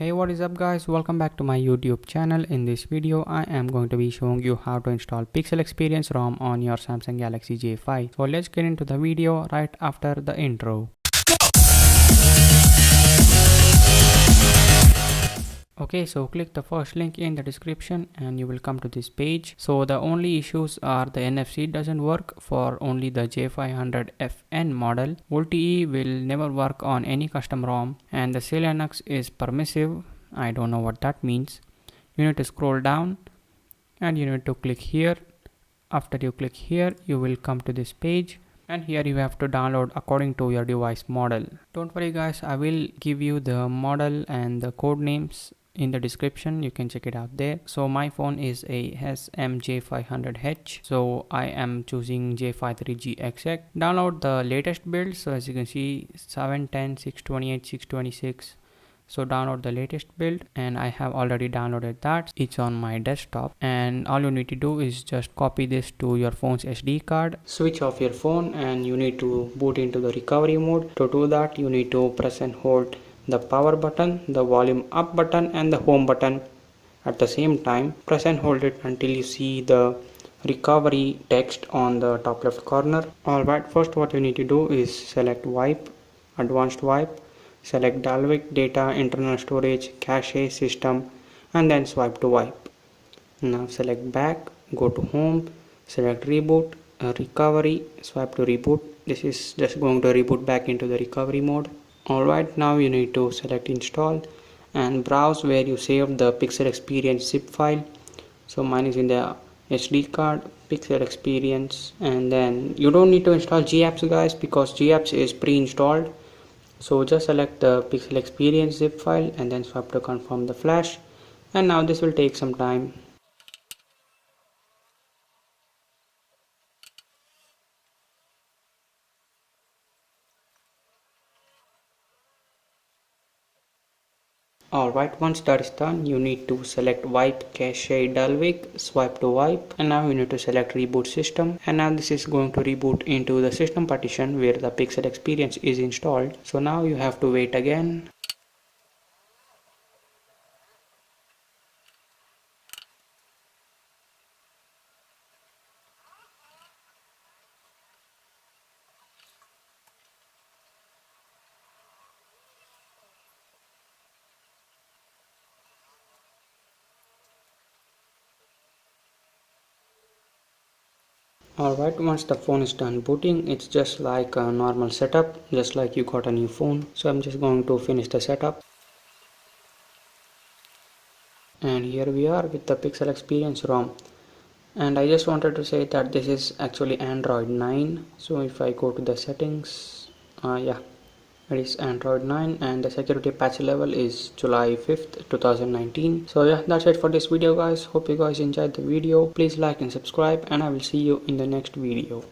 Hey, what is up guys, welcome back to my YouTube channel. In this video I am going to be showing you how to install Pixel Experience ROM on your Samsung Galaxy J5. So let's get into the video right after the intro. Okay, so click the first link in the description and you will come to this page. So the only issues are the NFC doesn't work for only the J500FN model. VoLTE will never work on any custom ROM, and the Linux is permissive. I don't know what that means. You need to scroll down and you need to click here. After you click here, you will come to this page. And here you have to download according to your device model. Don't worry guys, I will give you the model and the code names in the description. You can check it out there. So my phone is a SMJ500H, so I am choosing J53GXX. Download the latest build. So as you can see, 710, 628, 626. So download the latest build, and I have already downloaded that. It's on my desktop, and all you need to do is just copy this to your phone's SD card. Switch off your phone and you need to boot into the recovery mode. To do that, you need to press and hold the power button, the volume up button and the home button at the same time. Press and hold it until you see the recovery text on the top left corner. Alright, first what you need to do is select wipe, advanced wipe. Select Dalvik, data, internal storage, cache, system, and then swipe to wipe. Now select back, go to home, select reboot, recovery, swipe to reboot. This is just going to reboot back into the recovery mode. Alright, now you need to select install and browse where you saved the Pixel Experience zip file. So mine is in the SD card, Pixel Experience, and then you don't need to install GApps guys, because GApps is pre-installed. So just select the Pixel Experience zip file and then swipe to confirm the flash, and now this will take some time. Alright, once that is done, you need to select wipe cache Dalvik, swipe to wipe, and now you need to select reboot system, and now this is going to reboot into the system partition where the Pixel Experience is installed. So now you have to wait again. Alright, once the phone is done booting, it's just like a normal setup, just like you got a new phone. So I'm just going to finish the setup. And here we are with the Pixel Experience ROM. And I just wanted to say that this is actually Android 9. So if I go to the settings, yeah, it is Android 9, and the security patch level is July 5th 2019. So yeah, that's it for this video guys. Hope you guys enjoyed the video. Please like and subscribe, and I will see you in the next video.